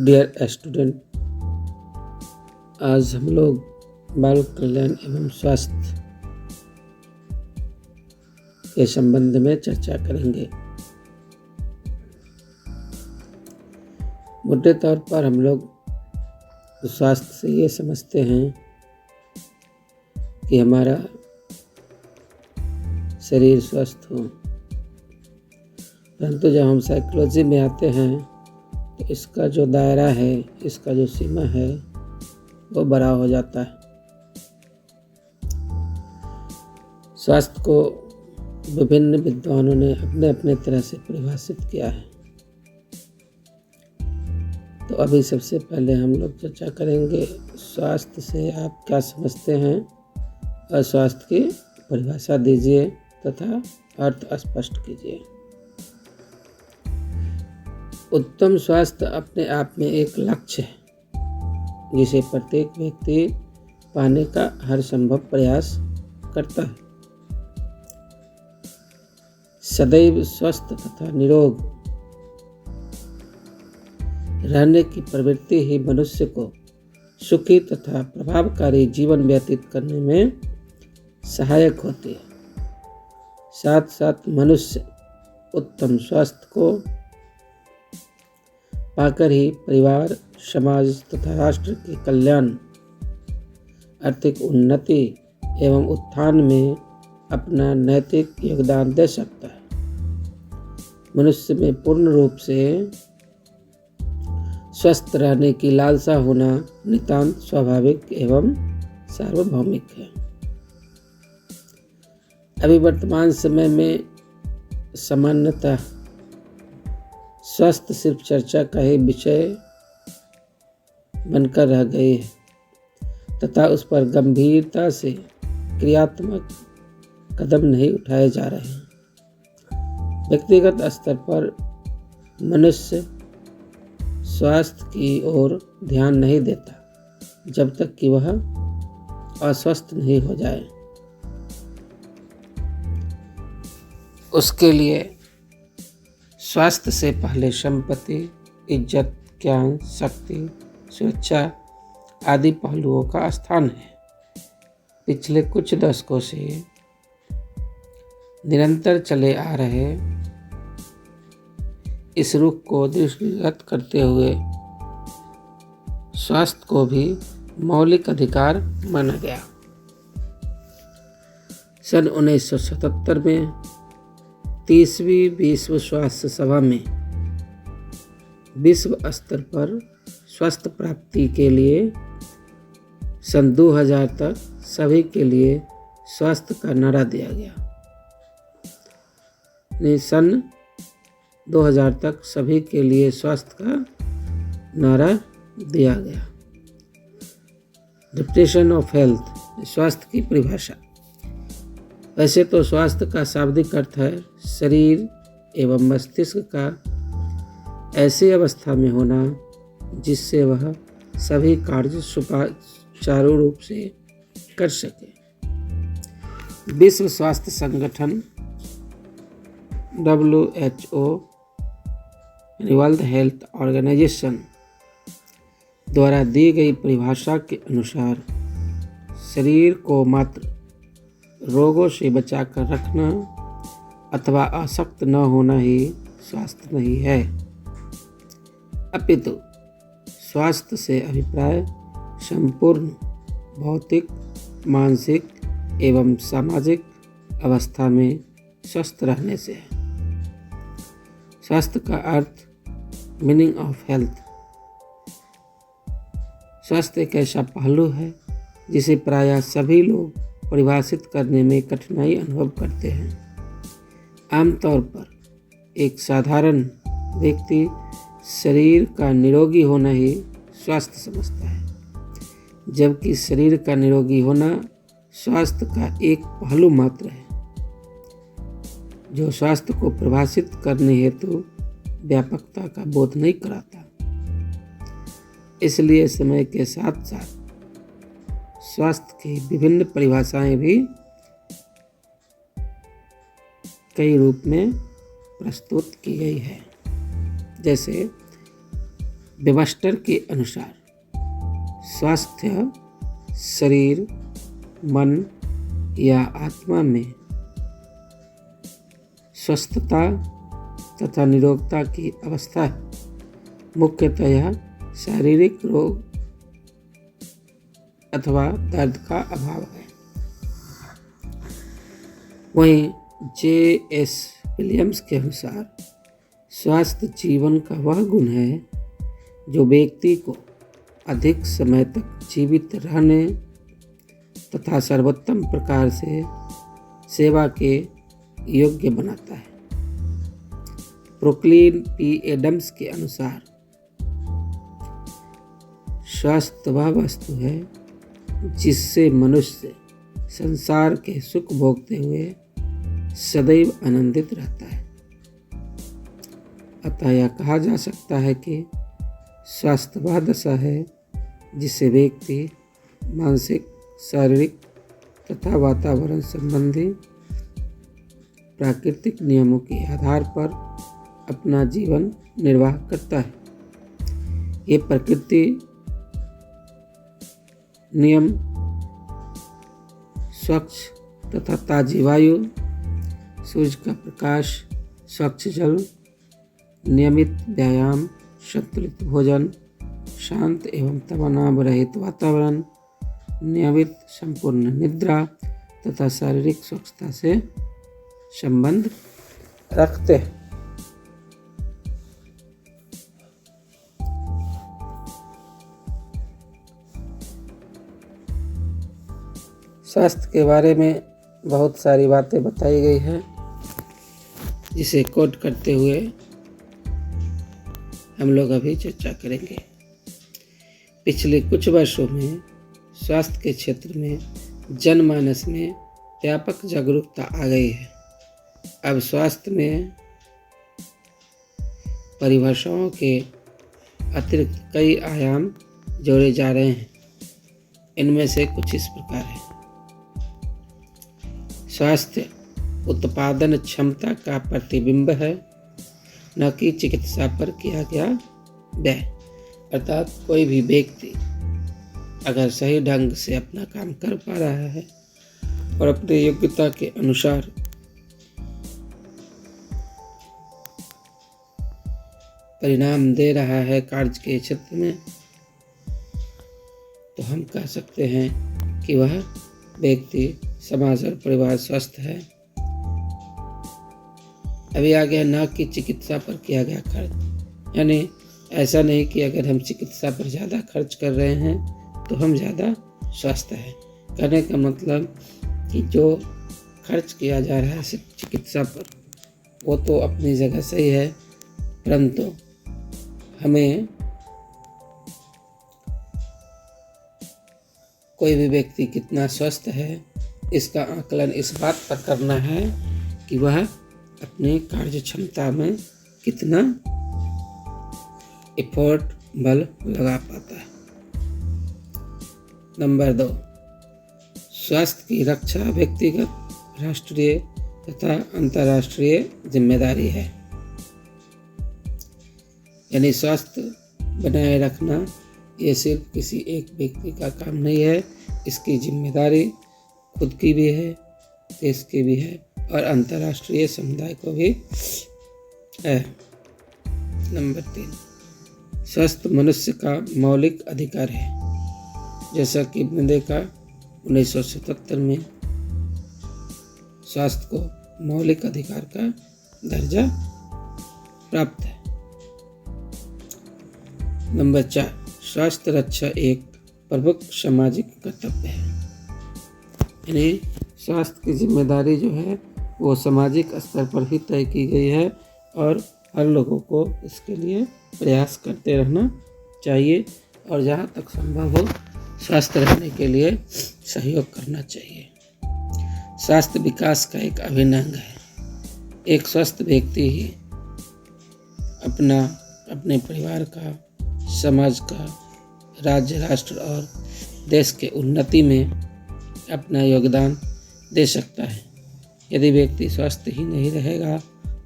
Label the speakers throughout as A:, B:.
A: Dear student, आज हम लोग बाल कल्याण एवं स्वास्थ्य के संबंध में चर्चा करेंगे। मोटे तौर पर हम लोग स्वास्थ्य से ये समझते हैं कि हमारा शरीर स्वस्थ हो, परंतु जब हम साइकोलॉजी में आते हैं तो इसका जो दायरा है, इसका जो सीमा है वो बड़ा हो जाता है। स्वास्थ्य को विभिन्न विद्वानों ने अपने अपने तरह से परिभाषित किया है। तो अभी सबसे पहले हम लोग चर्चा करेंगे स्वास्थ्य से आप क्या समझते हैं और स्वास्थ्य की परिभाषा दीजिए तथा अर्थ स्पष्ट कीजिए। उत्तम स्वास्थ्य अपने आप में एक लक्ष्य है जिसे प्रत्येक व्यक्ति पाने का हर संभव प्रयास करता है। सदैव स्वस्थ तथा निरोग रहने की प्रवृत्ति ही मनुष्य को सुखी तथा प्रभावकारी जीवन व्यतीत करने में सहायक होती है। साथ साथ मनुष्य उत्तम स्वास्थ्य को पाकर ही परिवार, समाज तथा राष्ट्र के कल्याण, आर्थिक उन्नति एवं उत्थान में अपना नैतिक योगदान दे सकता है। मनुष्य में पूर्ण रूप से स्वस्थ रहने की लालसा होना नितांत स्वाभाविक एवं सार्वभौमिक है। अभी वर्तमान समय में सामान्यतः स्वास्थ्य सिर्फ चर्चा का ही विषय बनकर रह गई है तथा उस पर गंभीरता से क्रियात्मक कदम नहीं उठाए जा रहे हैं। व्यक्तिगत स्तर पर मनुष्य स्वास्थ्य की ओर ध्यान नहीं देता जब तक कि वह अस्वस्थ नहीं हो जाए। उसके लिए स्वास्थ्य से पहले संपत्ति, इज्जत, ज्ञान, शक्ति, सुरक्षा आदि पहलुओं का स्थान है। पिछले कुछ दशकों से निरंतर चले आ रहे इस रुख को दृष्टिगत करते हुए स्वास्थ्य को भी मौलिक अधिकार माना गया। सन 1977 में 30वीं विश्व स्वास्थ्य सभा में विश्व स्तर पर स्वास्थ्य प्राप्ति के लिए सन 2000 तक सभी के लिए स्वास्थ्य का नारा दिया गया। सन 2000 तक सभी के लिए स्वास्थ्य का नारा दिया गया। डिफिनेशन ऑफ हेल्थ, स्वास्थ्य की परिभाषा। वैसे तो स्वास्थ्य का शाब्दिक अर्थ है शरीर एवं मस्तिष्क का ऐसी अवस्था में होना जिससे वह सभी कार्य सुचारू रूप से कर सके। विश्व स्वास्थ्य संगठन WHO वर्ल्ड हेल्थ ऑर्गेनाइजेशन द्वारा दी गई परिभाषा के अनुसार शरीर को मात्र रोगों से बचाकर रखना अथवा आसक्त न होना ही स्वास्थ्य नहीं है, अपितु स्वास्थ्य से अभिप्राय संपूर्ण भौतिक, मानसिक एवं सामाजिक अवस्था में स्वस्थ रहने से है। स्वास्थ्य का अर्थ, मीनिंग ऑफ हेल्थ। स्वास्थ्य एक ऐसा पहलू है जिसे प्रायः सभी लोग परिभाषित करने में कठिनाई अनुभव करते हैं। आमतौर पर एक साधारण व्यक्ति शरीर का निरोगी होना ही स्वास्थ्य समझता है, जबकि शरीर का निरोगी होना स्वास्थ्य का एक पहलू मात्र है जो स्वास्थ्य को परिभाषित करने हेतु व्यापकता का बोध नहीं कराता। इसलिए समय के साथ साथ स्वास्थ्य की विभिन्न परिभाषाएं भी कई रूप में प्रस्तुत की गई है। जैसे वेबस्टर के अनुसार स्वास्थ्य शरीर, मन या आत्मा में स्वस्थता तथा निरोगता की अवस्था है। मुख्यतः यह शारीरिक रोग अथवा दर्द का अभाव है। वहीं J.S. विलियम्स के अनुसार स्वास्थ्य जीवन का वह गुण है जो व्यक्ति को अधिक समय तक जीवित रहने तथा सर्वोत्तम प्रकार से सेवा के योग्य बनाता है। प्रोक्लिन P. एडम्स के अनुसार स्वास्थ्य वह वस्तु है जिससे मनुष्य संसार के सुख भोगते हुए सदैव आनंदित रहता है। अतः यह कहा जा सकता है कि स्वास्थ्य वह दशा है जिसे व्यक्ति मानसिक, शारीरिक तथा वातावरण संबंधी प्राकृतिक नियमों के आधार पर अपना जीवन निर्वाह करता है। ये प्रकृति नियम स्वच्छ तथा ताजी वायु, सूर्य का प्रकाश, स्वच्छ जल, नियमित व्यायाम, संतुलित भोजन, शांत एवं तनाव रहित वातावरण, नियमित संपूर्ण निद्रा तथा शारीरिक स्वच्छता से संबंध रखते हैं। स्वास्थ्य के बारे में बहुत सारी बातें बताई गई हैं, जिसे कोट करते हुए हम लोग अभी चर्चा करेंगे। पिछले कुछ वर्षों में स्वास्थ्य के क्षेत्र में जनमानस में व्यापक जागरूकता आ गई है। अब स्वास्थ्य में परिभाषाओं के अतिरिक्त कई आयाम जोड़े जा रहे हैं। इनमें से कुछ इस प्रकार है। स्वास्थ्य उत्पादन क्षमता का प्रतिबिंब है, न कि चिकित्सा पर किया गया व्यय। अर्थात कोई भी व्यक्ति अगर सही ढंग से अपना काम कर पा रहा है और अपनी योग्यता के अनुसार परिणाम दे रहा है कार्य के क्षेत्र में, तो हम कह सकते हैं कि वह व्यक्ति, समाज और परिवार स्वस्थ है। अभी आ गया न कि चिकित्सा पर किया गया खर्च। यानी ऐसा नहीं कि अगर हम चिकित्सा पर ज़्यादा खर्च कर रहे हैं तो हम ज़्यादा स्वस्थ हैं। कहने का मतलब कि जो खर्च किया जा रहा है सिर्फ चिकित्सा पर, वो तो अपनी जगह सही है, परंतु हमें कोई भी व्यक्ति कितना स्वस्थ है इसका आकलन इस बात पर करना है कि वह अपनी कार्य क्षमता में कितना एफर्ट, बल लगा पाता है। नंबर 2, स्वास्थ्य की रक्षा व्यक्तिगत, राष्ट्रीय तथा अंतर्राष्ट्रीय जिम्मेदारी है। यानी स्वास्थ्य बनाए रखना ये सिर्फ किसी एक व्यक्ति का काम नहीं है, इसकी जिम्मेदारी खुद की भी है, देश की भी है और अंतर्राष्ट्रीय समुदाय को भी है। नंबर 3, स्वस्थ मनुष्य का मौलिक अधिकार है। जैसा कि हमने देखा 1977 में स्वास्थ्य को मौलिक अधिकार का दर्जा प्राप्त है। नंबर 4, स्वास्थ्य रक्षा एक प्रमुख सामाजिक कर्तव्य है। यानी स्वास्थ्य की जिम्मेदारी जो है वो सामाजिक स्तर पर ही तय की गई है और हर लोगों को इसके लिए प्रयास करते रहना चाहिए और जहाँ तक संभव हो स्वस्थ रहने के लिए सहयोग करना चाहिए। स्वास्थ्य विकास का एक अभिन्न अंग है। एक स्वस्थ व्यक्ति ही अपने परिवार का, समाज का, राज्य, राष्ट्र और देश के उन्नति में अपना योगदान दे सकता है। यदि व्यक्ति स्वस्थ ही नहीं रहेगा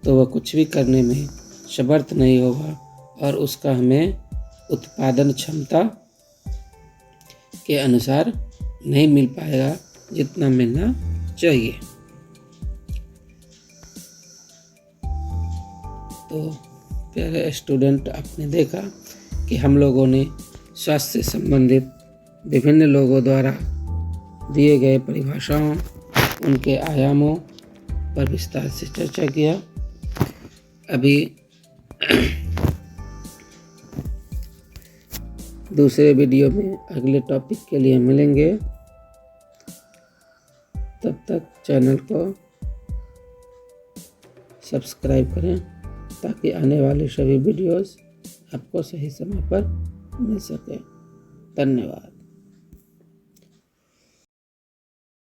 A: तो वह कुछ भी करने में समर्थ नहीं होगा और उसका हमें उत्पादन क्षमता के अनुसार नहीं मिल पाएगा जितना मिलना चाहिए। तो प्यारे स्टूडेंट, आपने देखा कि हम लोगों ने स्वास्थ्य से संबंधित विभिन्न लोगों द्वारा दिए गए परिभाषाओं, उनके आयामों पर विस्तार से चर्चा किया। अभी दूसरे वीडियो में अगले टॉपिक के लिए मिलेंगे। तब तक चैनल को सब्सक्राइब करें ताकि आने वाले सभी वीडियोस आपको सही समय पर मिल सके। धन्यवाद।